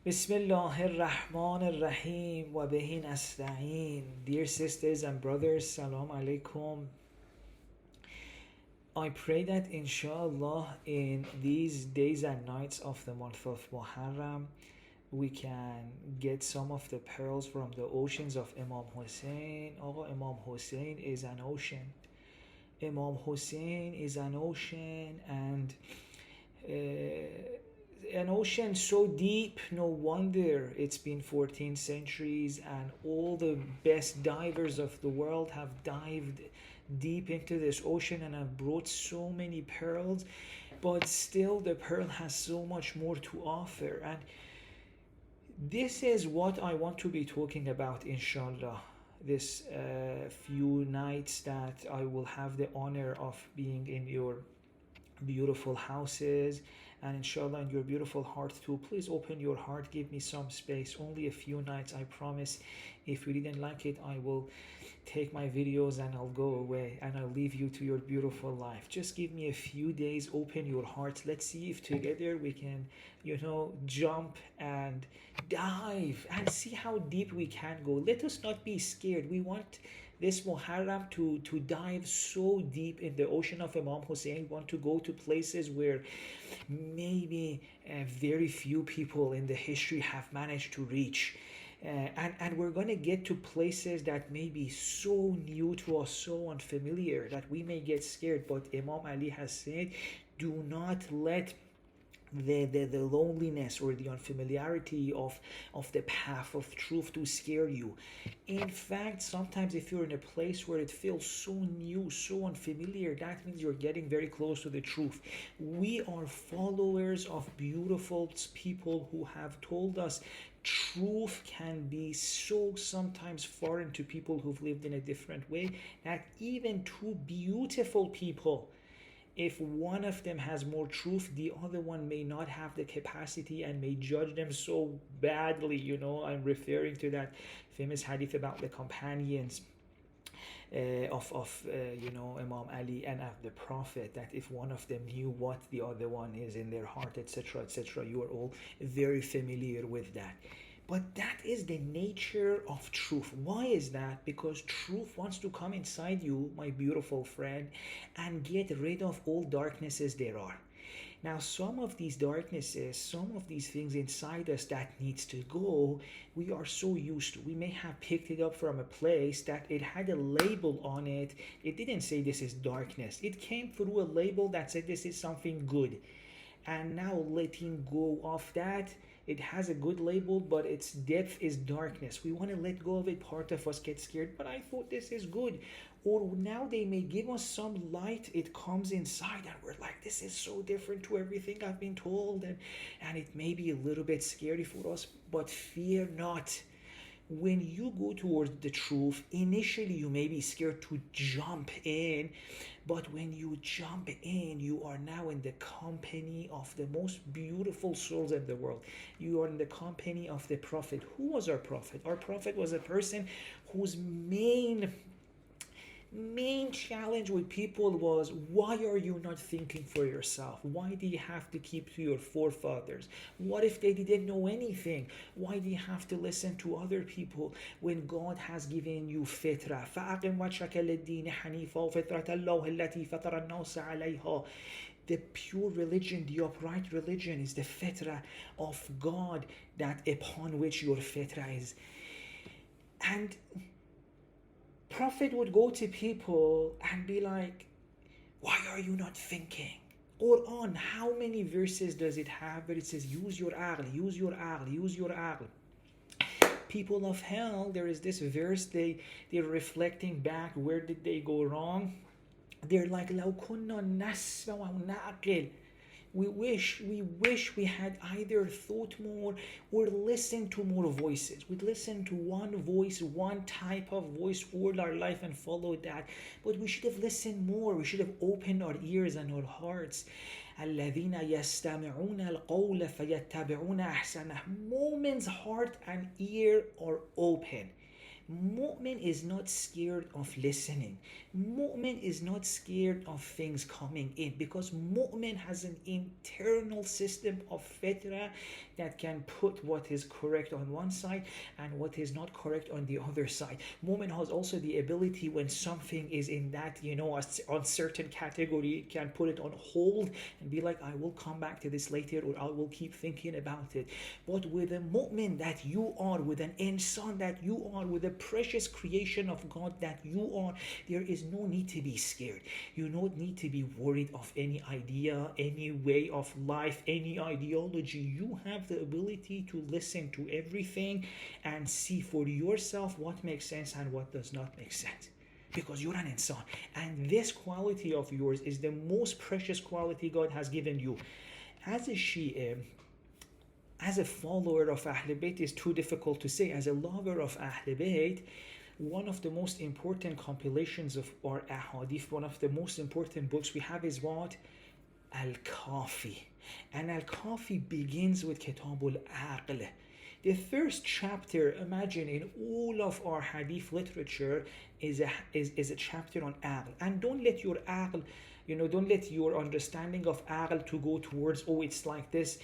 بسم الله الرحمن الرحیم و به نستعین. Dear sisters and brothers, salam alaikum. I pray that inshallah in these days and nights of the month of Muharram we can get some of the pearls from the oceans of Imam Husayn. Imam Husayn is an ocean. Imam Husayn is an ocean, and an ocean so deep, no wonder it's been 14 centuries and all the best divers of the world have dived deep into this ocean and have brought so many pearls, but still the pearl has so much more to offer. And this is what I want to be talking about, inshallah, this few nights that I will have the honor of being in your beautiful houses, and inshallah in your beautiful heart too. Please open your heart, give me some space, only a few nights, I promise. If you didn't like it, I will take my videos and I'll go away and I'll leave you to your beautiful life. Just give me a few days, open your heart. Let's see if together we can, jump and dive and see how deep we can go. Let us not be scared. We want this Muharram to dive so deep in the ocean of Imam Husayn. We want to go to places where maybe very few people in the history have managed to reach. And we're going to get to places that may be so new to us, so unfamiliar, that we may get scared. But Imam Ali has said, do not let the loneliness or the unfamiliarity of the path of truth to scare you. In fact, sometimes if you're in a place where it feels so new, so unfamiliar, that means you're getting very close to the truth. We are followers of beautiful people who have told us truth can be so sometimes foreign to people who've lived in a different way, that even two beautiful people, if one of them has more truth, the other one may not have the capacity and may judge them so badly. I'm referring to that famous hadith about the companions of Imam Ali and of the Prophet, that if one of them knew what the other one is in their heart, etc., etc., you are all very familiar with that. But that is the nature of truth. Why is that? Because truth wants to come inside you, my beautiful friend, and get rid of all darknesses there are. Now, some of these darknesses, some of these things inside us that needs to go, we are so used to. We may have picked it up from a place that it had a label on it. It didn't say this is darkness. It came through a label that said this is something good. And now letting go of that, it has a good label, but its depth is darkness. We want to let go of it. Part of us gets scared, but I thought this is good. Or now they may give us some light. It comes inside and we're like, this is so different to everything I've been told. And it may be a little bit scary for us, but fear not. When you go towards the truth, initially you may be scared to jump in, but when you jump in, you are now in the company of the most beautiful souls in the world. You are in the company of the Prophet. Who was our Prophet? Our Prophet was a person whose main challenge with people was, why are you not thinking for yourself? Why do you have to keep to your forefathers? What if they didn't know anything? Why do you have to listen to other people when God has given you fitra? فَأَقِمْ وَجْهَكَ لِلدِّينِ حَنِيفًا وَفِطْرَةَ اللَّهِ الَّتِي فَطَرَ النَّاسَ عَلَيْهَا. The pure religion, the upright religion, is the fitra of God, that upon which your fitra is. And Prophet would go to people and be like, why are you not thinking? Quran, how many verses does it have where it says, use your aql, use your aql, use your aql? People of hell, there is this verse, they're reflecting back, where did they go wrong? They're like, لو كنا نسمع ونعقل. We wish we had either thought more or listened to more voices. We'd listen to one voice, one type of voice all our life and followed that. But we should have listened more. We should have opened our ears and our hearts. الذين يستمعون القول فيتبعون أحسنه. Moment's heart and ear are open. Mu'min is not scared of listening. Mu'min is not scared of things coming in, because mu'min has an internal system of fitra that can put what is correct on one side and what is not correct on the other side. Mu'min has also the ability, when something is in that, a certain category, it can put it on hold and be like, I will come back to this later, or I will keep thinking about it. But with a mu'min that you are, with an insan that you are, with a precious creation of God that you are, there is no need to be scared. You don't need to be worried of any idea, any way of life, any ideology. You have the ability to listen to everything and see for yourself what makes sense and what does not make sense, because you're an insan. And this quality of yours is the most precious quality God has given you. As a Shia, as a follower of Ahl Bayt is too difficult to say. As a lover of Ahl Bayt, one of the most important compilations of our ahadith, one of the most important books we have is what? Al-Kafi. And Al-Kafi begins with Kitabul Aql. The first chapter, imagine, in all of our hadith literature is a chapter on aql. And don't let your aql, don't let your understanding of aql to go towards, it's like this,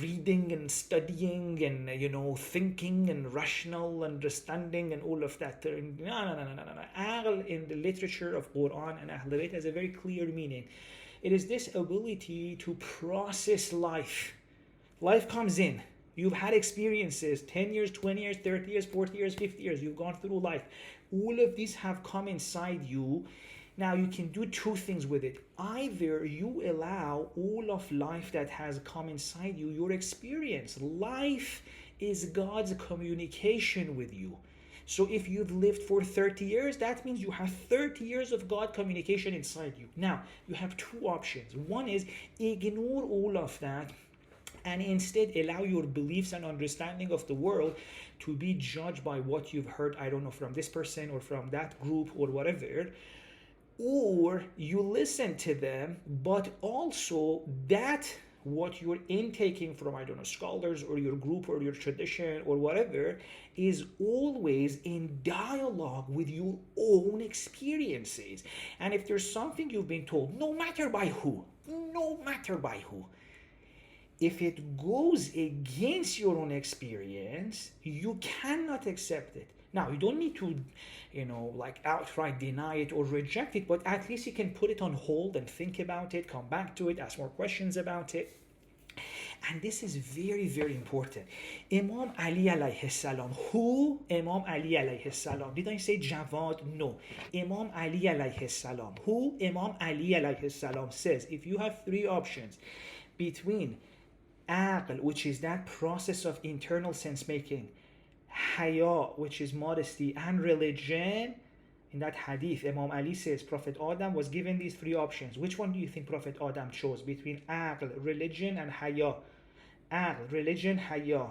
reading and studying and, thinking and rational understanding and all of that. No. Aql in the literature of Quran and Ahl Bayt has a very clear meaning. It is this ability to process life. Life comes in. You've had experiences, 10 years, 20 years, 30 years, 40 years, 50 years. You've gone through life. All of these have come inside you. Now you can do two things with it. Either you allow all of life that has come inside you, your experience. Life is God's communication with you. So if you've lived for 30 years, that means you have 30 years of God communication inside you. Now, you have two options. One is ignore all of that and instead allow your beliefs and understanding of the world to be judged by what you've heard, I don't know, from this person or from that group or whatever. Or you listen to them, but also that what you're intaking from, I don't know, scholars or your group or your tradition or whatever is always in dialogue with your own experiences. And if there's something you've been told, no matter by who, if it goes against your own experience, you cannot accept it. Now, you don't need to, outright deny it or reject it, but at least you can put it on hold and think about it, come back to it, ask more questions about it. And this is very, very important. Imam Ali alayhi salam. Who? Imam Ali alayhi salam. Did I say Jawad? No. Imam Ali alayhi salam. Who? Imam Ali alayhi salam says, if you have three options between aql, which is that process of internal sense making, haya, which is modesty, and religion, in that hadith, Imam Ali says Prophet Adam was given these three options. Which one do you think Prophet Adam chose between aql, religion, and haya? Aql, religion, haya.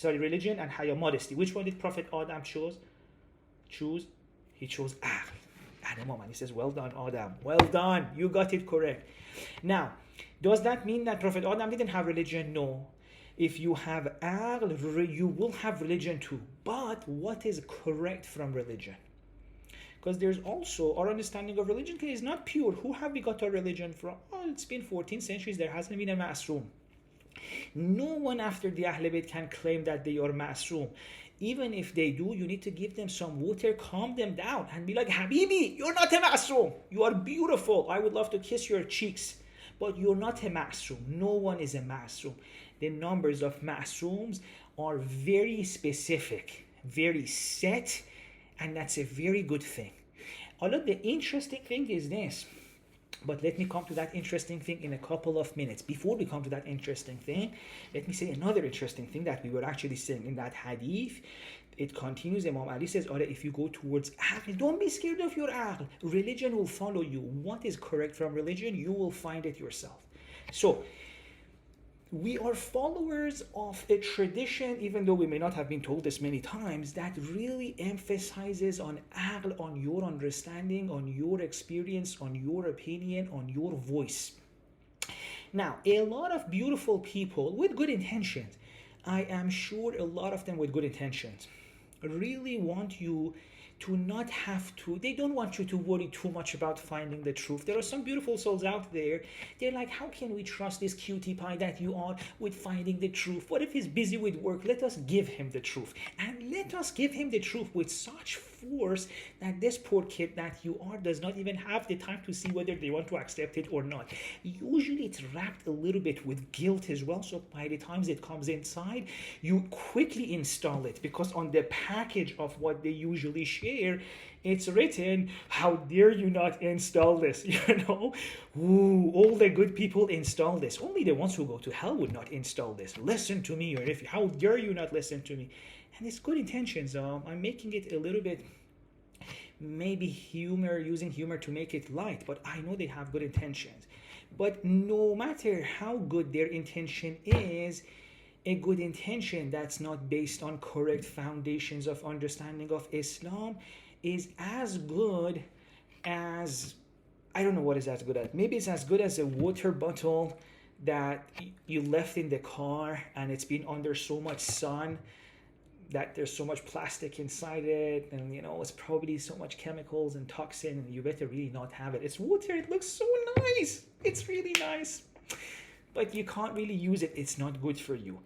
Religion and haya, modesty. Which one did Prophet Adam choose? He chose aql. And Imam Ali says, well done, Adam. Well done. You got it correct. Now, does that mean that Prophet Adam didn't have religion? No. If you have aql, you will have religion too. But what is correct from religion? Because there's also our understanding of religion is not pure. Who have we got our religion from? It's been 14 centuries. There hasn't been a ma'asroom. No one after the Ahl Bayt can claim that they are ma'asroom. Even if they do, you need to give them some water, calm them down, and be like, Habibi, you're not a ma'asroom. You are beautiful. I would love to kiss your cheeks. But you're not a ma'asroom. No one is a ma'asroom. The numbers of ma'asrooms are very specific, very set, and that's a very good thing. Although the interesting thing is this, but let me come to that interesting thing in a couple of minutes. Before we come to that interesting thing, let me say another interesting thing that we were actually saying in that hadith. It continues, Imam Ali says, if you go towards aql, don't be scared of your aql. Religion will follow you. What is correct from religion, you will find it yourself. So, we are followers of a tradition, even though we may not have been told this many times, that really emphasizes on aql, on your understanding, on your experience, on your opinion, on your voice. Now, a lot of beautiful people with good intentions I am sure a lot of them with good intentions really want you to not have to, they don't want you to worry too much about finding the truth. There are some beautiful souls out there. They're like, how can we trust this cutie pie that you are with finding the truth? What if he's busy with work? Let us give him the truth. And let us give him the truth with such force that this poor kid that you are does not even have the time to see whether they want to accept it or not. Usually it's wrapped a little bit with guilt as well. So by the time it comes inside, you quickly install it, because on the package of what they usually share, it's written, how dare you not install this? Ooh, all the good people install this. Only the ones who go to hell would not install this. Listen to me, or if how dare you not listen to me? And it's good intentions. I'm making it a little bit, maybe using humor to make it light, but I know they have good intentions. But no matter how good their intention is, a good intention that's not based on correct foundations of understanding of Islam is as good as, I don't know what is as good as. Maybe it's as good as a water bottle that you left in the car and it's been under so much sun that there's so much plastic inside it, and it's probably so much chemicals and toxin, and you better really not have it. It's water, it looks so nice. It's really nice. But you can't really use it. It's not good for you.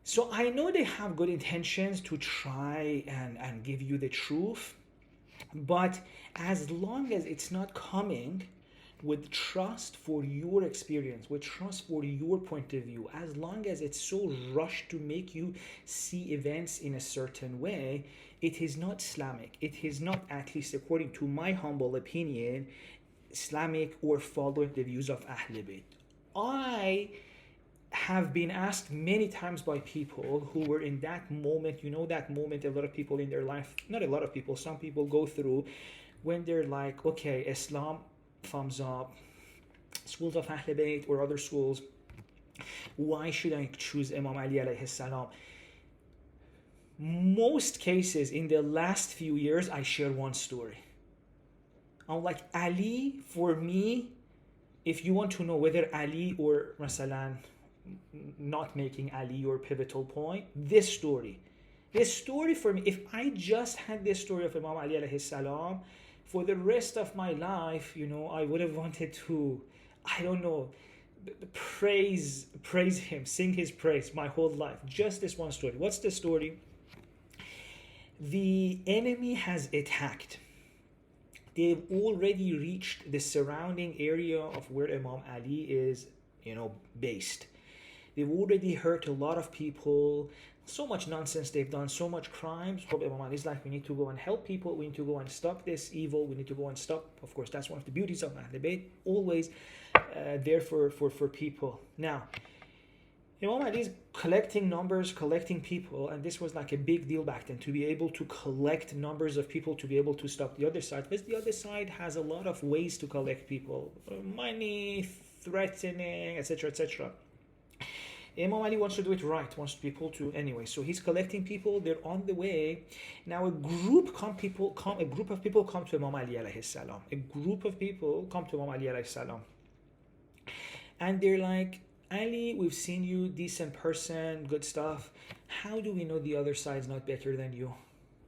So I know they have good intentions to try and give you the truth, but as long as it's not coming with trust for your experience, with trust for your point of view, as long as it's so rushed to make you see events in a certain way, it is not Islamic. It is not, at least according to my humble opinion, Islamic or following the views of Ahl Bayt. I have been asked many times by people who were in that moment, that moment a lot of people in their life, not a lot of people, some people go through, when they're like, okay, Islam, thumbs up, schools of Ahl Bayt or other schools, why should I choose Imam Ali alayhi salam? Most cases in the last few years, I share one story. I'm like, Ali, for me, if you want to know whether Ali or masalan, not making Ali your pivotal point, this story for me, if I just had this story of Imam Ali alayhi salam, for the rest of my life, I would have wanted to, I don't know, praise him, sing his praise my whole life. Just this one story. What's the story? The enemy has attacked. They've already reached the surrounding area of where Imam Ali is, based. They've already hurt a lot of people. So much nonsense they've done, so much crimes. Imam Ali is like, we need to go and help people. We need to go and stop this evil. We need to go and stop. Of course, that's one of the beauties of Ahl Bayt. Always there for people. Now, Imam Ali is collecting numbers, collecting people, and this was like a big deal back then, to be able to collect numbers of people to be able to stop the other side, because the other side has a lot of ways to collect people, money, threatening, etc., etc. Imam Ali wants to do it right, wants people to, anyway, so he's collecting people, they're on the way. Now a group of people come to Imam Ali alayhi salam. A group of people come to Imam Ali alayhi salam. And they're like, Ali, we've seen you, decent person, good stuff. How do we know the other side's not better than you?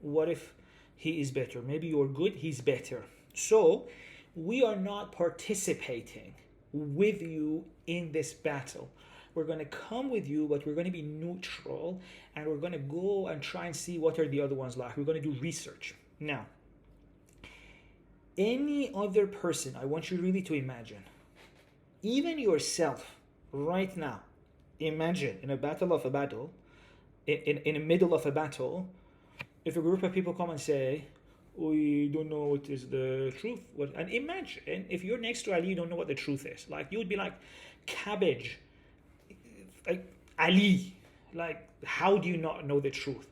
What if he is better? Maybe you're good, he's better. So we are not participating with you in this battle. We're going to come with you, but we're going to be neutral, and we're going to go and try and see what are the other ones like. We're going to do research. Now, any other person, I want you really to imagine, even yourself, right now, imagine in the middle of a battle, if a group of people come and say, we don't know what is the truth, and imagine if you're next to Ali, you don't know what the truth is. Like, you would be like, cabbage, like Ali, like, how do you not know the truth?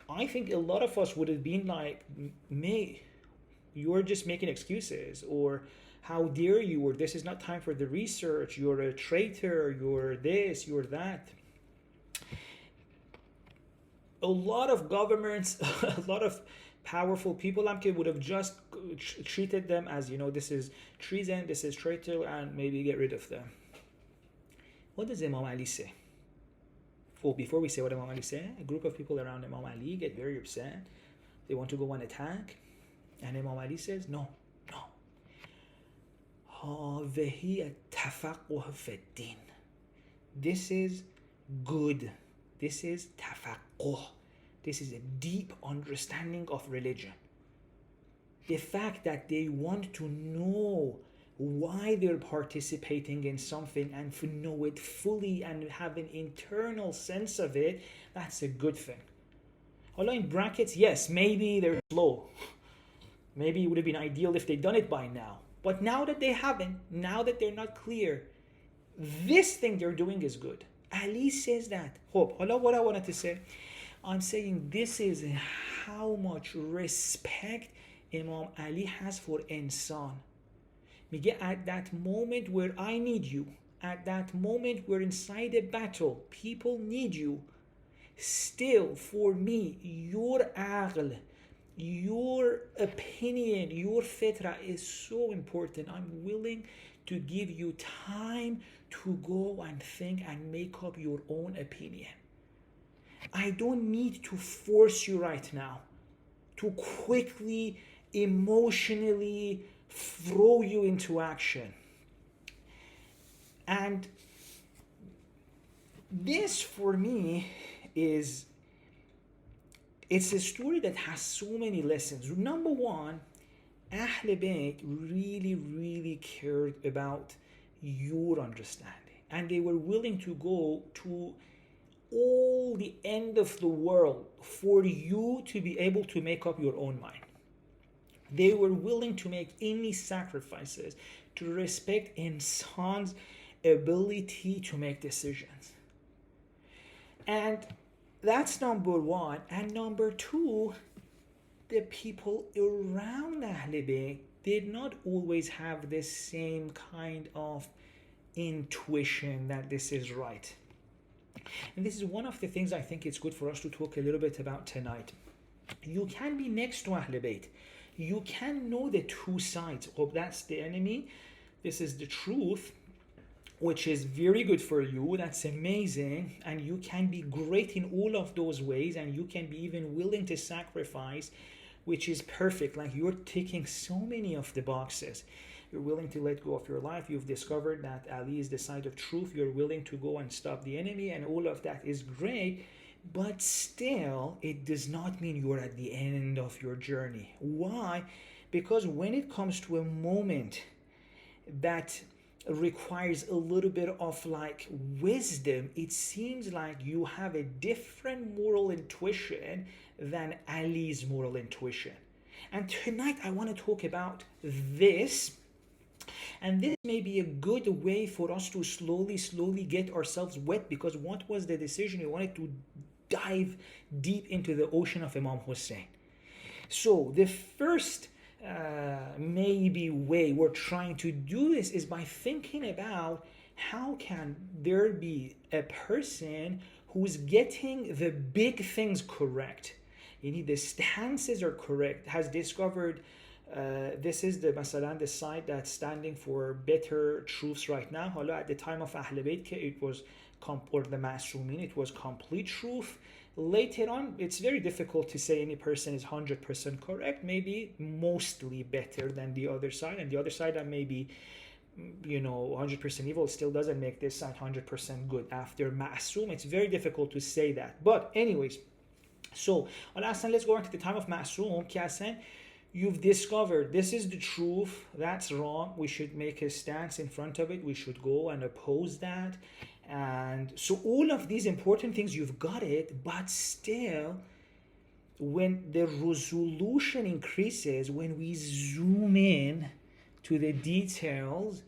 I think a lot of us would have been like, me, you're just making excuses, or how dare you, or this is not time for the research, you're a traitor, you're this, you're that. A lot of governments, a lot of powerful people would have just treated them as, this is treason, this is traitor, and maybe get rid of them. What does Imam Ali say? Well, before we say what Imam Ali said, a group of people around Imam Ali get very upset. They want to go and attack. And Imam Ali says, no, no. هذه التفقه في الدين. This is good. This is tafaqquh. This is a deep understanding of religion. The fact that they want to know why they're participating in something and to know it fully and have an internal sense of it, that's a good thing. Although in brackets, yes, maybe they're slow. Maybe it would have been ideal if they'd done it by now. But now that they haven't, now that they're not clear, this thing they're doing is good. Ali says that. Hope. Allah, what I wanted to say, I'm saying this is how much respect Imam Ali has for insan. میگه at that moment where I need you, at that moment we're inside a battle, people need you, still for me, your aql, your opinion, your fitra is so important. I'm willing to give you time to go and think and make up your own opinion. I don't need to force you right now to quickly, emotionally throw you into action. And this for me is, it's a story that has so many lessons. Number one, Ahl Bayt really, really cared about your understanding. And they were willing to go to all the end of the world for you to be able to make up your own mind. They were willing to make any sacrifices to respect insan's ability to make decisions. And that's number one. And number two, the people around Ahl Bayt did not always have the same kind of intuition that this is right. And this is one of the things I think it's good for us to talk a little bit about tonight. You can be next to Ahl Bayt. You can know the two sides. Oh, that's the enemy. This is the truth, which is very good for you. That's amazing. And you can be great in all of those ways. And you can be even willing to sacrifice, which is perfect. Like you're ticking so many of the boxes. You're willing to let go of your life. You've discovered that Ali is the side of truth. You're willing to go and stop the enemy. And all of that is great. But still, it does not mean you're at the end of your journey. Why? Because when it comes to a moment that requires a little bit of like wisdom, it seems like you have a different moral intuition than Ali's moral intuition. And tonight I want to talk about this. And this may be a good way for us to slowly get ourselves wet, because what was the decision? We wanted to dive deep into the ocean of Imam Husayn. So the first maybe way we're trying to do this is by thinking about how can there be a person who's getting the big things correct. The stances are correct, has discovered this is the مثلا the side that's standing for better truths right now. حالا at the time of Ahl Bayt it was or the Ma'sumin, it was complete truth. Later on, it's very difficult to say any person is 100% correct, maybe mostly better than the other side, and the other side that may be 100% evil still doesn't make this side 100% good. After Ma'sum, it's very difficult to say that. But anyways, so let's go on to the time of Ma'sum. You've discovered this is the truth, that's wrong, we should make a stance in front of it, we should go and oppose that. And so all of these important things, you've got it, but still, when the resolution increases, when we zoom in to the details,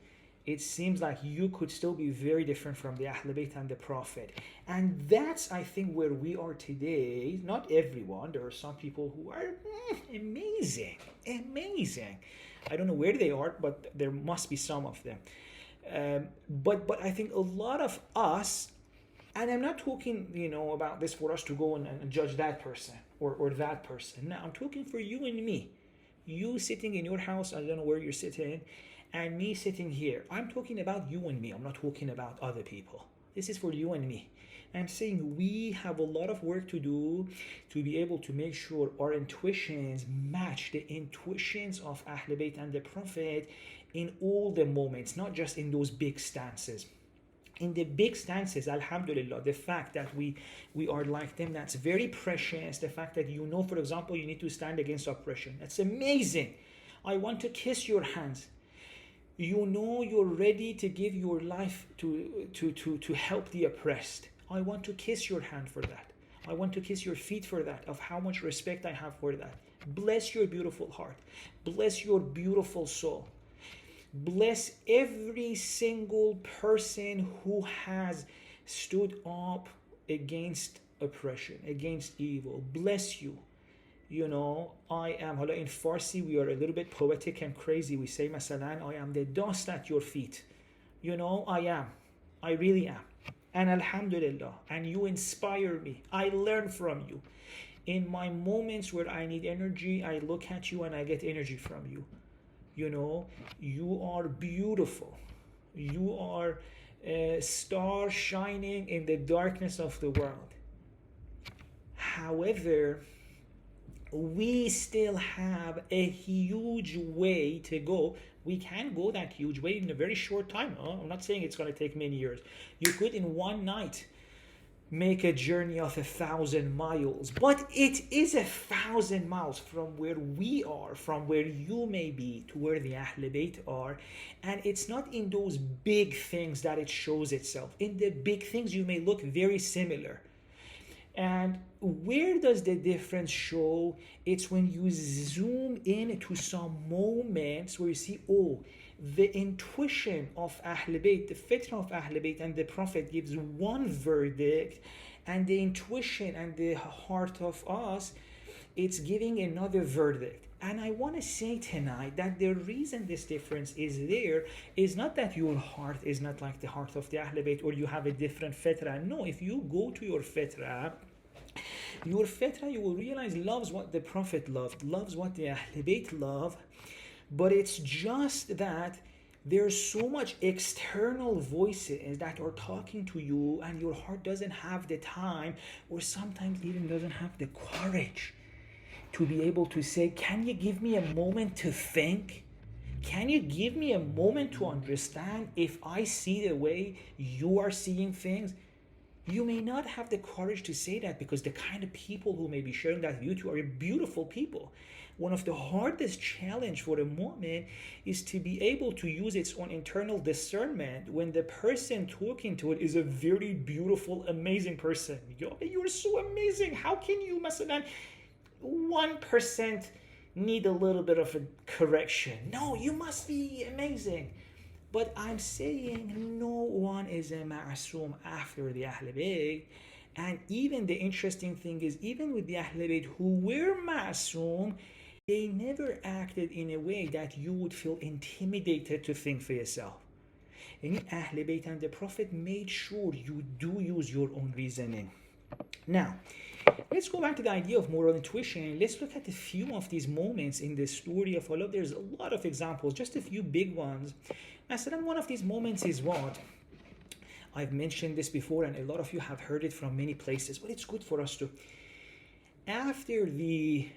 it seems like you could still be very different from the Ahl Bayt and the Prophet. And that's, I think, where we are today. Not everyone. There are some people who are amazing. I don't know where they are, but there must be some of them. But I think a lot of us, and I'm not talking, about this for us to go and judge that person or that person. No, I'm talking for you and me. You sitting in your house, I don't know where you're sitting, and me sitting here. I'm talking about you and me. I'm not talking about other people. This is for you and me. I'm saying we have a lot of work to do to be able to make sure our intuitions match the intuitions of Ahl Bayt and the Prophet in all the moments, not just in those big stances. In the big stances, alhamdulillah, the fact that we are like them, that's very precious. The fact that you know, for example, you need to stand against oppression, that's amazing. I want to kiss your hands. You know you're ready to give your life to help the oppressed. I want to kiss your hand for that. I want to kiss your feet for that, of how much respect I have for that. Bless your beautiful heart. Bless your beautiful soul. Bless every single person who has stood up against oppression, against evil. Bless you. You know, I am, in Farsi we are a little bit poetic and crazy. We say, Masalan, I am the dust at your feet. You know, I am. I really am. And alhamdulillah, and you inspire me. I learn from you. In my moments where I need energy, I look at you and I get energy from you. You know, you are beautiful. You are a star shining in the darkness of the world. However, we still have a huge way to go. We can go that huge way in a very short time. I'm not saying it's going to take many years. You could in one night make a journey of 1,000 miles, but it is 1,000 miles from where we are, from where you may be, to where the Ahl Bayt are. And it's not in those big things that it shows itself. In the big things you may look very similar. And where does the difference show? It's when you zoom in to some moments where you see, oh, the intuition of Ahl Bayt, the Fitra of Ahl Bayt and the Prophet gives one verdict, and the intuition and the heart of us, it's giving another verdict. And I want to say tonight that the reason this difference is there is not that your heart is not like the heart of the Ahl Bayt or you have a different Fitra. No, if you go to your Fitra, you will realize loves what the Prophet loved, loves what the Ahl Bayt love. But it's just that there's so much external voices that are talking to you, and your heart doesn't have the time, or sometimes even doesn't have the courage to be able to say, can you give me a moment to think? Can you give me a moment to understand if I see the way you are seeing things? You may not have the courage to say that, because the kind of people who may be sharing that view to are beautiful people. One of the hardest challenge for a mu'min is to be able to use its own internal discernment when the person talking to it is a very beautiful, amazing person. You're so amazing. How can you, masalan, 1% need a little bit of a correction? No, you must be amazing. But I'm saying no one is a ma'asum after the Ahl Bayt. And even the interesting thing is, even with the Ahl Bayt who were ma'asum, they never acted in a way that you would feel intimidated to think for yourself. And Ahl Bayt and the Prophet made sure you do use your own reasoning. Now, let's go back to the idea of moral intuition. Let's look at a few of these moments in the story of Allah. There's a lot of examples, just a few big ones. Masalan, one of these moments is what? I've mentioned this before, and a lot of you have heard it from many places, but it's good for us to. After the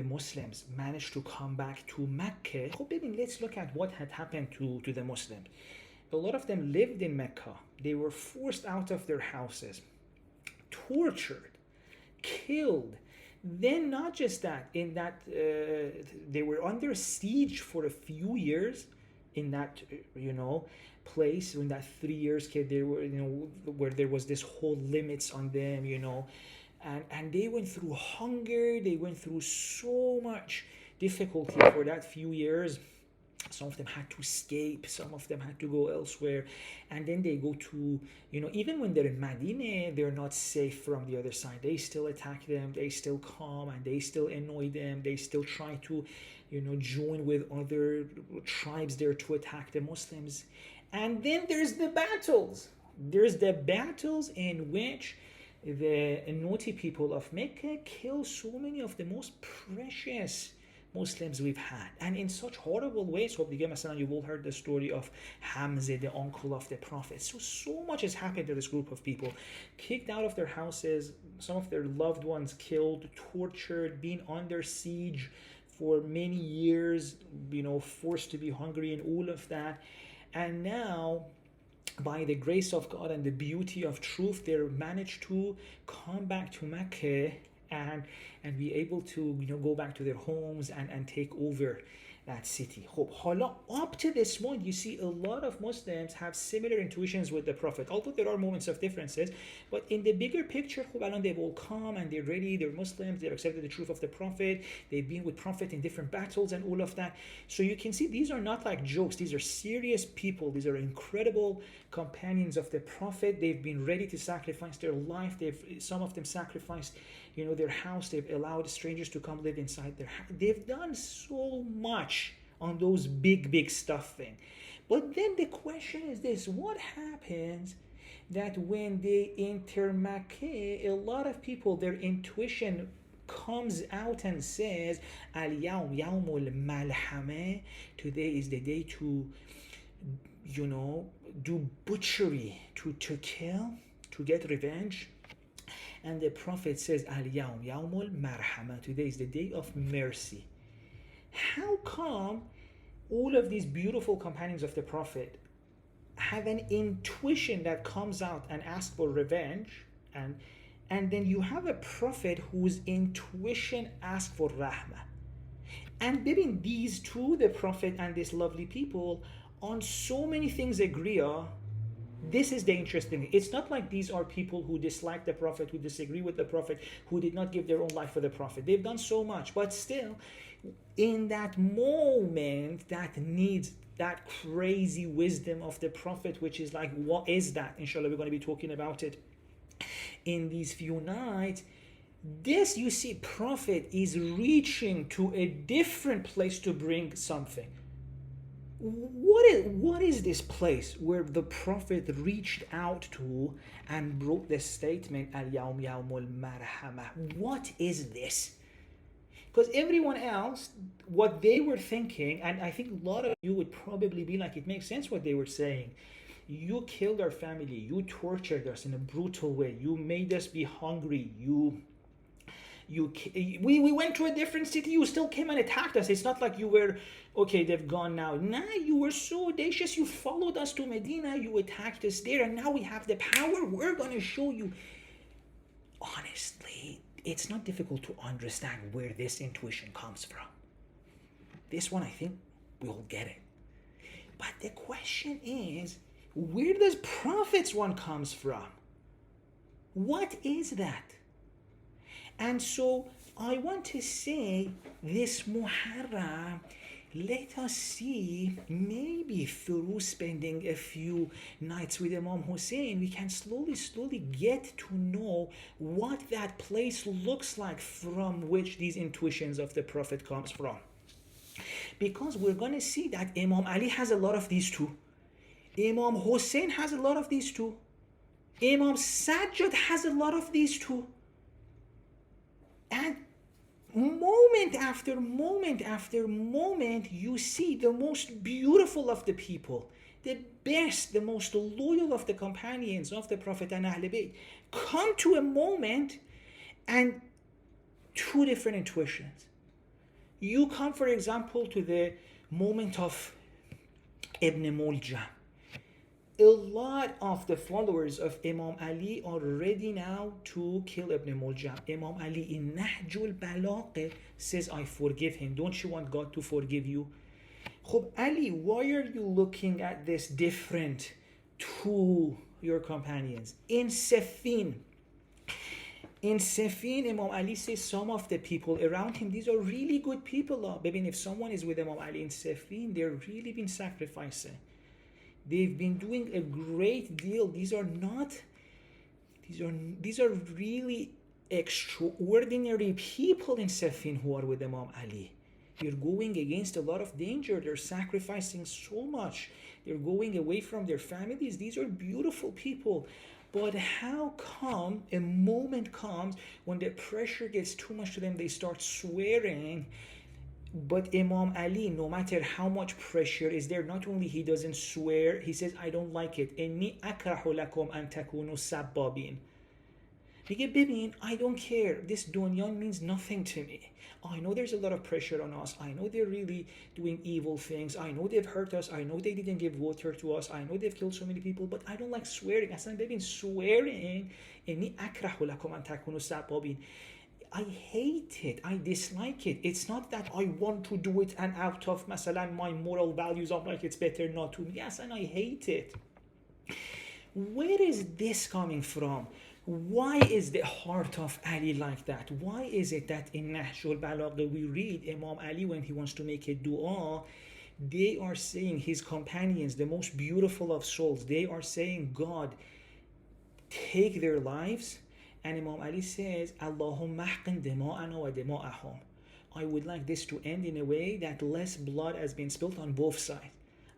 Muslims managed to come back to Mecca, let's look at what had happened to the Muslims. A lot of them lived in Mecca. They were forced out of their houses, tortured, killed. Then not just that, in that they were under siege for a few years in that place. In that 3 years, they were where there was this whole limits on them, and they went through hunger. They went through so much difficulty for that few years. Some of them had to escape, some of them had to go elsewhere, and then they go to, even when they're in Medina, they're not safe from the other side. They still attack them, they still come, and they still annoy them. They still try to, join with other tribes there to attack the Muslims. And then there's the battles. There's the battles in which the naughty people of Mecca kill so many of the most precious Muslims we've had, and in such horrible ways. Hope you've all heard the story of Hamza, the uncle of the Prophet. So much has happened to this group of people. Kicked out of their houses, some of their loved ones killed, tortured, being under siege for many years, forced to be hungry and all of that. And now, by the grace of God and the beauty of truth, they managed to come back to Mecca and be able to go back to their homes and take over that city. Up to this point, you see a lot of Muslims have similar intuitions with the Prophet, although there are moments of differences. But in the bigger picture, they've all come and they're ready, they're Muslims, they've accepted the truth of the Prophet, they've been with Prophet in different battles and all of that. So you can see these are not like jokes, these are serious people, these are incredible companions of the Prophet. They've been ready to sacrifice their life. Some of them sacrificed their house. They've allowed strangers to come live inside their house. They've done so much on those big stuff thing. But then the question is this: what happens that when they enter Makkah, a lot of people, their intuition comes out and says, Al-Yawm Yawmul Malhama, today is the day to do butchery, to kill, to get revenge. And the Prophet says, Al-Yawm Yawmul Marhama, today is the day of mercy. How come all of these beautiful companions of the Prophet have an intuition that comes out and asks for revenge, and then you have a Prophet whose intuition asks for rahmah? And between these two, the Prophet and these lovely people, on so many things agree. This is the interesting thing. It's not like these are people who dislike the Prophet, who disagree with the Prophet, who did not give their own life for the Prophet. They've done so much, but still, in that moment that needs that crazy wisdom of the Prophet, which is like, what is that? Inshallah, we're going to be talking about it in these few nights. This, you see, Prophet is reaching to a different place to bring something. What is this place where the Prophet reached out to and brought this statement, Al-Yawm Yawmul Marhama? What is this? Because everyone else, what they were thinking, and I think a lot of you would probably be like, it makes sense what they were saying. You killed our family, you tortured us in a brutal way, you made us be hungry, we went to a different city, you still came and attacked us. It's not like you were, okay, they've gone now. Nah, you were so audacious, you followed us to Medina, you attacked us there, and now we have the power, we're going to show you. Honestly, it's not difficult to understand where this intuition comes from. This one, I think we all get it. But the question is, where does Prophet's one comes from? What is that? And so I want to say this Muharram, let us see, maybe through spending a few nights with Imam Husayn, we can slowly get to know what that place looks like from which these intuitions of the Prophet comes from. Because we're going to see that Imam Ali has a lot of these too. Imam Husayn has a lot of these too. Imam Sajjad has a lot of these too. And moment after moment after moment, you see the most beautiful of the people, the best, the most loyal of the companions of the Prophet and Ahl-Bayt come to a moment and two different intuitions. You come, for example, to the moment of Ibn Muljam. A lot of the followers of Imam Ali are ready now to kill Ibn Muljam. Imam Ali in Nahjul Balagh says, I forgive him. Don't you want God to forgive you? Ali, why are you looking at this different to your companions? In Siffin, Imam Ali says some of the people around him, these are really good people. If someone is with Imam Ali in Siffin, they're really been sacrificing. They've been doing a great deal. These are really extraordinary people in Siffin who are with Imam Ali. They're going against a lot of danger. They're sacrificing so much. They're going away from their families. These are beautiful people. But how come a moment comes when the pressure gets too much to them, they start swearing But Imam Ali, no matter how much pressure is there, not only he doesn't swear, he says, I don't like it. إِنِّي أَكْرَهُ لَكُمْ أَن تَكُونُوا سَبَّابِينَ. میگه ببین I don't care, this dunya means nothing to me. I know there's a lot of pressure on us, I know they're really doing evil things, I know they've hurt us, I know they didn't give water to us, I know they've killed so many people, but I don't like swearing. اصلا ببین swearing إني أكره لكم أن تكونوا سبابين. I hate it, I dislike it. It's not that I want to do it and out of مثلا my moral values I'm like it's better not to. Yes, and I hate it. Where is this coming from? Why is the heart of Ali like that? Why is it that in Nahj al-Balagha we read Imam Ali when he wants to make a dua, they are saying, his companions, the most beautiful of souls, they are saying, God, take their lives. And Imam Ali says, Allahumma ahqin dima'ana wa dima'ahum. I would like this to end in a way that less blood has been spilled on both sides.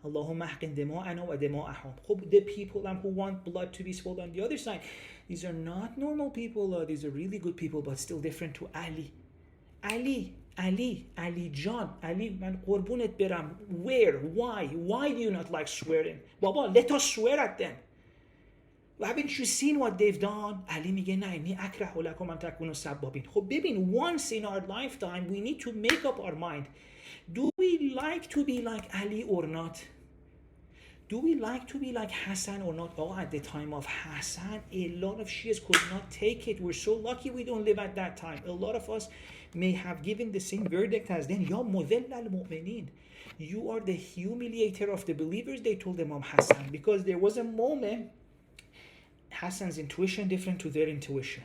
Allahumma ahqin dima'ana wa dima'ahum. The people who want blood to be spilled on the other side, these are not normal people, these are really good people, but still different to Ali. Ali John, Ali, man qurbunet beram. Where? Why? Why do you not like swearing? Baba, let us swear at them. Haven't you seen what they've done? Ali میگه نه اینی اکره لکم ان تکونوا سبابین. خب ببین, once in our lifetime we need to make up our mind. Do we like to be like Ali or not? Do we like to be like Hassan or not? Oh, at the time of Hassan, a lot of Shias could not take it. We're so lucky we don't live at that time. A lot of us may have given the same verdict as them. Ya mudhil al-mu'minin. You are the humiliator of the believers, they told Imam Hassan. Because there was a moment, Hassan's intuition different to their intuition.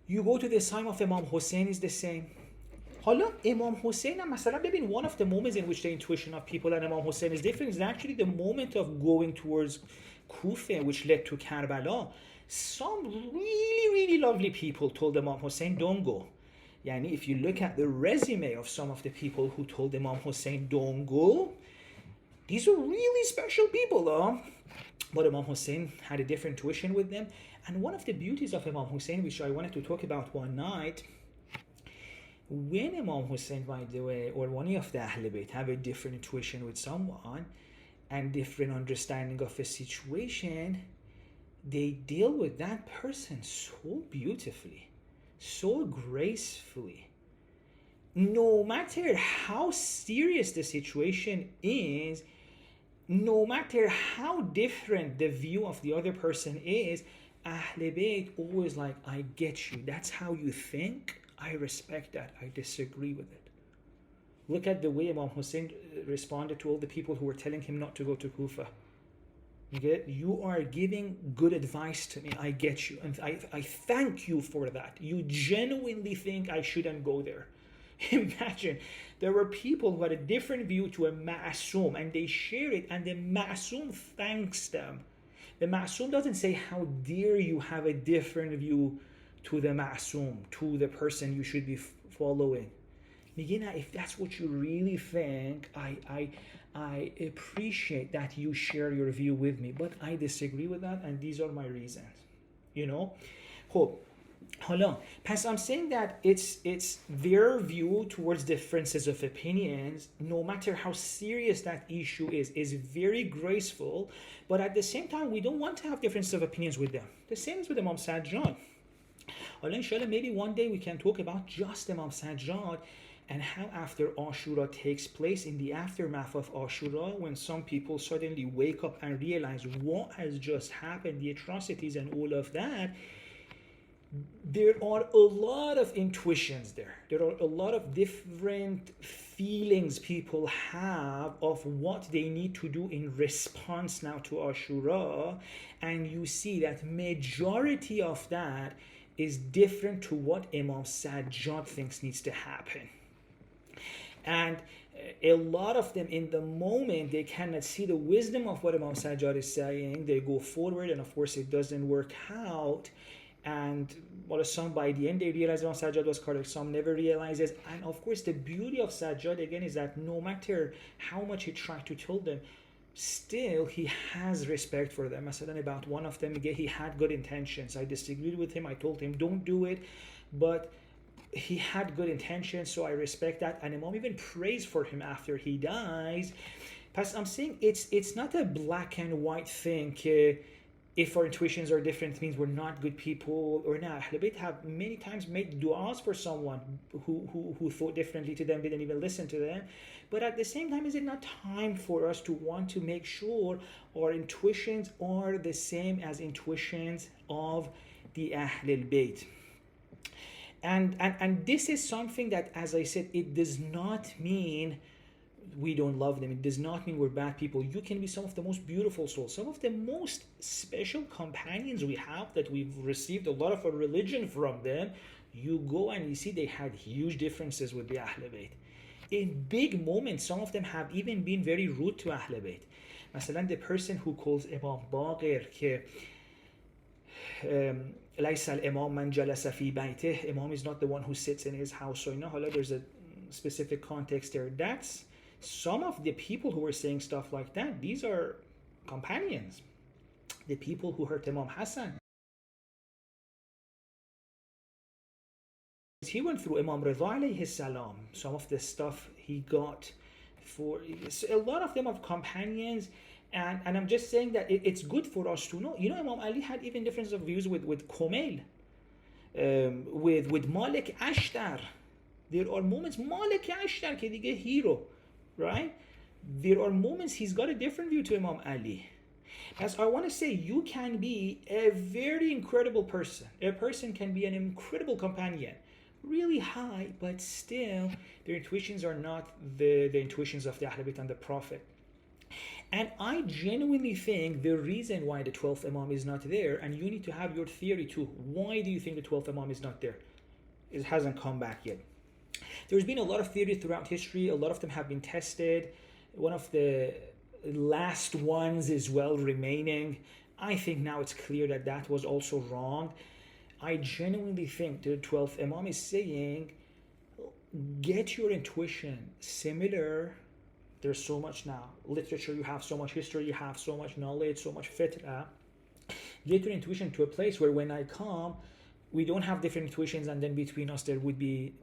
You go to the time of Imam Husayn is the same. حالا Imam Husayn مثلا ببین, one of the moments in which the intuition of people and Imam Husayn is different is actually the moment of going towards Kufa, which led to Karbala. Some really lovely people told Imam Husayn, don't go. Yani if you look at the resume of some of the people who told Imam Husayn, don't go, these are really special people, But Imam Husayn had a different intuition with them. And one of the beauties of Imam Husayn, which I wanted to talk about one night, when Imam Husayn, by the way, or one of the Ahl Bayt have a different intuition with someone and different understanding of a situation, they deal with that person so beautifully, so gracefully. No matter how serious the situation is, no matter how different the view of the other person is, Ahl Bayt always like, I get you. That's how you think. I respect that. I disagree with it. Look at the way Imam Husayn responded to all the people who were telling him not to go to Kufa. You are giving good advice to me. I get you. And I thank you for that. You genuinely think I shouldn't go there. Imagine, there were people who had a different view to a ma'asum and they share it and the ma'asum thanks them. The ma'asum doesn't say, how dare you have a different view to the ma'asum, to the person you should be following. Migina, if that's what you really think, I appreciate that you share your view with me, but I disagree with that and these are my reasons. Hope. Hala, past I'm saying that it's their view towards differences of opinions, no matter how serious that issue is very graceful, but at the same time we don't want to have differences of opinions with them. The same as with Imam Sajjad. Hala, inshallah, maybe one day we can talk about just Imam Sajjad and how after Ashura takes place, in the aftermath of Ashura, when some people suddenly wake up and realize what has just happened, the atrocities and all of that. There are a lot of intuitions there. There are a lot of different feelings people have of what they need to do in response now to Ashura. And you see that majority of that is different to what Imam Sajjad thinks needs to happen. And a lot of them in the moment, they cannot see the wisdom of what Imam Sajjad is saying. They go forward and of course it doesn't work out. And some by the end they realize Imam Sajjad was correct, some never realizes. And of course the beauty of Sajjad again is that no matter how much he tried to tell them, still he has respect for them. Masalan, about one of them, he had good intentions. I disagreed with him, I told him don't do it, but he had good intentions, so I respect that. And Imam even prays for him after he dies. But I'm saying it's not a black and white thing. If our intuitions are different, it means we're not good people or not. Ahlul Bayt have many times made du'as for someone who thought differently to them, didn't even listen to them. But at the same time, is it not time for us to want to make sure our intuitions are the same as intuitions of the Ahlul Bayt? And this is something that, as I said, it does not mean we don't love them. It does not mean we're bad people. You can be some of the most beautiful souls, some of the most special companions we have, that we've received a lot of our religion from them. You go and you see they had huge differences with the Ahlul Bayt. In big moments, some of them have even been very rude to Ahlul Bayt. مثلا the person who calls Imam Baqir که ليس الإمام من جلس في بيته, Imam is not the one who sits in his house. So حالا there's a specific context there. That's some of the people who were saying stuff like that. These are companions, the people who hurt Imam Hassan. He went through Imam Rida alayhi salam, some of the stuff he got for a lot of them are companions. And I'm just saying that it's good for us to know. Imam Ali had even differences of views with Kumail, with Malik Ashtar. There are moments, Malik Ashtar ke dige hero, right? There are moments he's got a different view to Imam Ali. As I want to say, you can be a very incredible person. A person can be an incredible companion, really high, but still their intuitions are not the intuitions of the Ahlul Bayt and the Prophet. And I genuinely think the reason why the 12th Imam is not there, and you need to have your theory too. Why do you think the 12th Imam is not there? It hasn't come back yet. There's been a lot of theories throughout history. A lot of them have been tested. One of the last ones is well remaining. I think now it's clear that that was also wrong. I genuinely think the 12th Imam is saying, get your intuition similar. There's so much now literature, you have so much history, you have so much knowledge, so much fitra. Get your intuition to a place where when I come, we don't have different intuitions, and then between us there would be,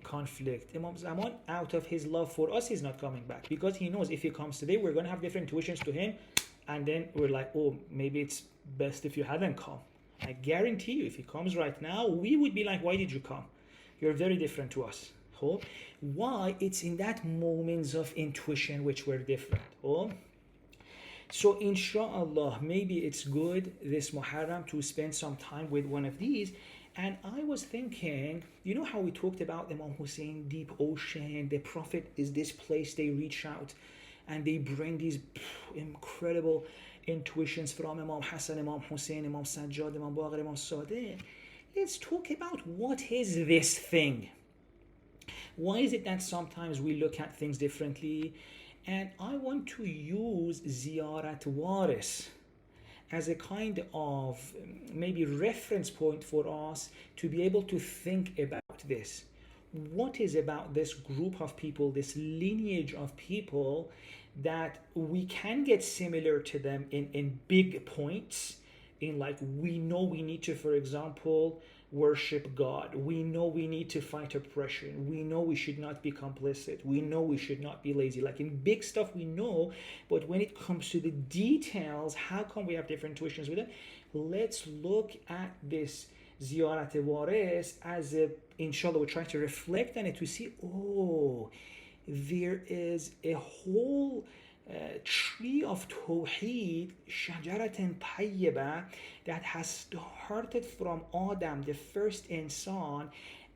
conflict. Imam Zaman, out of his love for us, he's not coming back, because he knows if he comes today, we're going to have different intuitions to him, and then we're like, oh, maybe it's best if you hadn't come. I guarantee you, if he comes right now, we would be like, why did you come? You're very different to us. Why? It's in that moments of intuition which were different. So inshallah, maybe it's good this Muharram to spend some time with one of these. And I was thinking, how we talked about Imam Husayn, deep ocean, the Prophet is this place they reach out and they bring these incredible intuitions from Imam Hassan, Imam Husayn, Imam Sajjad, Imam Baqir, Imam Sadiq. Let's talk about what is this thing. Why is it that sometimes we look at things differently? And I want to use Ziyarat Waris as a kind of maybe reference point for us to be able to think about this. What is about this group of people, this lineage of people, that we can get similar to them in big points, in like we know we need to, for example, worship God. We know we need to fight oppression. We know we should not be complicit. We know we should not be lazy. Like in big stuff we know, but when it comes to the details, how come we have different intuitions with it? Let's look at this Ziyarat Waris as a, inshallah, we're trying to reflect on it to see, there is a whole tree of Tawheed, Shajarat Tayyibah, that has started from Adam, the first insan,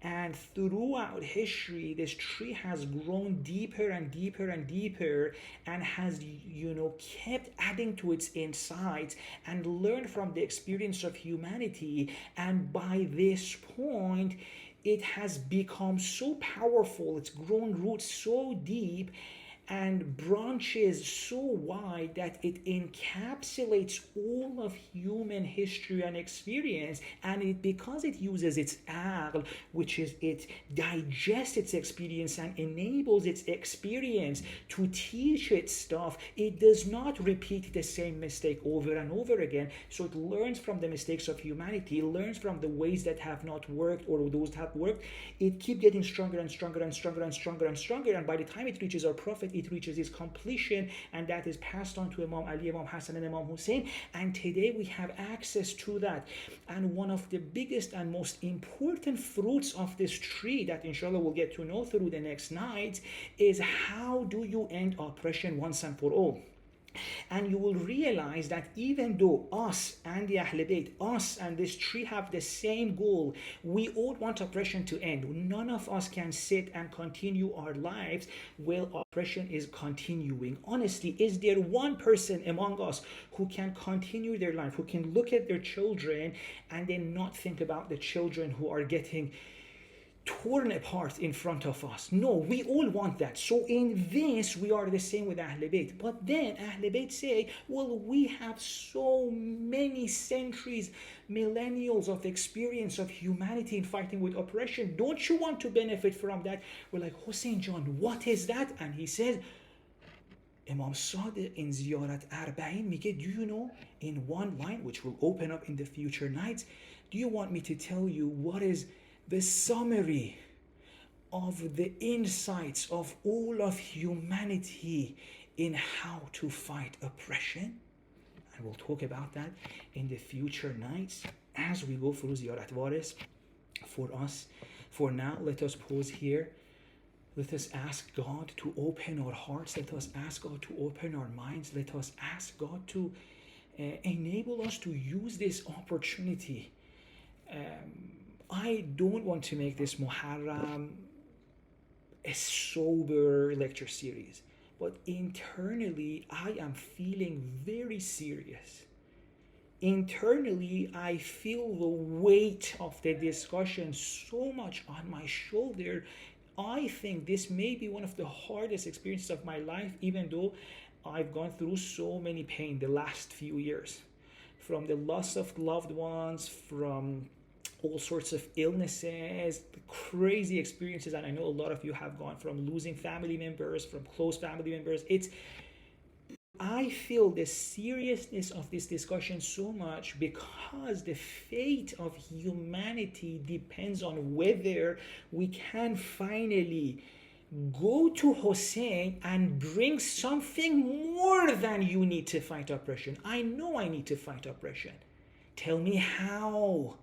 and throughout history, this tree has grown deeper and deeper and deeper, and has, kept adding to its insides and learned from the experience of humanity. And by this point, it has become so powerful, it's grown roots so deep, and branches so wide that it encapsulates all of human history and experience. And because it uses its aql, which is it digests its experience and enables its experience to teach it stuff, it does not repeat the same mistake over and over again. So it learns from the mistakes of humanity, it learns from the ways that have not worked or those that have worked. It keeps getting stronger and stronger and stronger and stronger and stronger, and by the time it reaches our Prophet, it reaches its completion, and that is passed on to Imam Ali, Imam Hassan, and Imam Husayn. And today we have access to that. And one of the biggest and most important fruits of this tree that inshallah we'll get to know through the next night is how do you end oppression once and for all. And you will realize that even though us and the Ahl Bayt, us and this tree have the same goal, we all want oppression to end. None of us can sit and continue our lives while oppression is continuing. Honestly, is there one person among us who can continue their life, who can look at their children and then not think about the children who are getting torn apart in front of us? No, we all want that. So in this, we are the same with Ahl Bayt. But then Ahl Bayt say, well, we have so many centuries, millennials of experience of humanity in fighting with oppression. Don't you want to benefit from that? We're like, Hussein John, what is that? And he says, Imam Sadiq in Ziyarat Arba'in میگه, do you know, in one line, which will open up in the future nights, do you want me to tell you what is the summary of the insights of all of humanity in how to fight oppression? And we'll talk about that in the future nights as we go through Ziyarat Waris. For us, for now, let us pause here. Let us ask God to open our hearts. Let us ask God to open our minds. Let us ask God to enable us to use this opportunity. I don't want to make this Muharram a sober lecture series, but internally I am feeling very serious. Internally, I feel the weight of the discussion so much on my shoulder. I think this may be one of the hardest experiences of my life, even though I've gone through so many pain the last few years. From the loss of loved ones, from all sorts of illnesses, crazy experiences, and I know a lot of you have gone from losing family members, from close family members. I feel the seriousness of this discussion so much because the fate of humanity depends on whether we can finally go to Hussein and bring something more than you need to fight oppression. I know I need to fight oppression. Tell me how.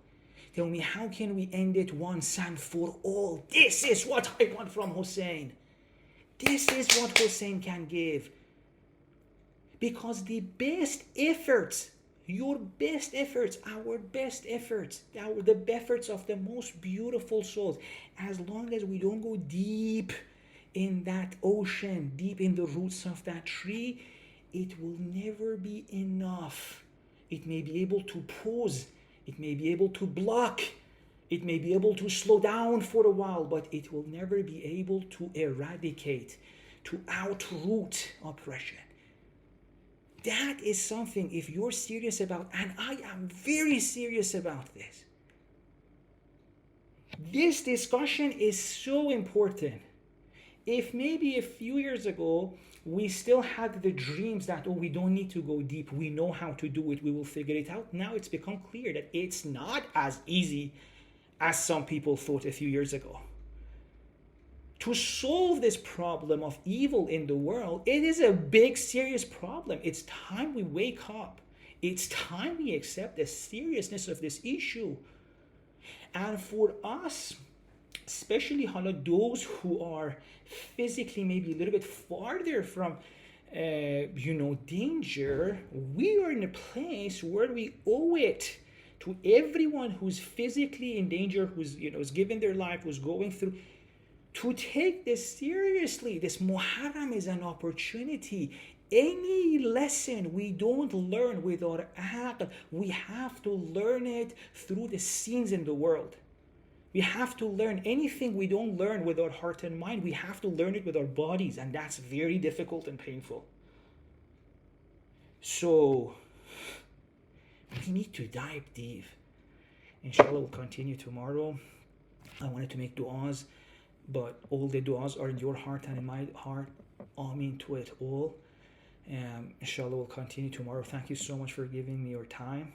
Tell me, how can we end it once and for all? This is what I want from Hussein. This is what Hussein can give. Because the best efforts, your best efforts, our best efforts, the efforts of the most beautiful souls, as long as we don't go deep in that ocean, deep in the roots of that tree, it will never be enough. It may be able to pause, it may be able to block, it may be able to slow down for a while, but it will never be able to eradicate, to outroot oppression. That is something, if you're serious about, and I am very serious about this. This discussion is so important. If maybe a few years ago, we still had the dreams that, we don't need to go deep, we know how to do it, we will figure it out. Now it's become clear that it's not as easy as some people thought a few years ago. To solve this problem of evil in the world, it is a big, serious problem. It's time we wake up. It's time we accept the seriousness of this issue. And for us, especially those who are physically maybe a little bit farther from danger, we are in a place where we owe it to everyone who's physically in danger, who's is giving their life, who's going through, to take this seriously. This Muharram is an opportunity. Any lesson we don't learn with our aql, we have to learn it through the scenes in the world. We have to learn anything we don't learn with our heart and mind. We have to learn it with our bodies, and that's very difficult and painful. So we need to dive deep. Inshallah, we'll continue tomorrow. I wanted to make du'as, but all the du'as are in your heart and in my heart. Ameen to it all. Inshallah, we'll continue tomorrow. Thank you so much for giving me your time.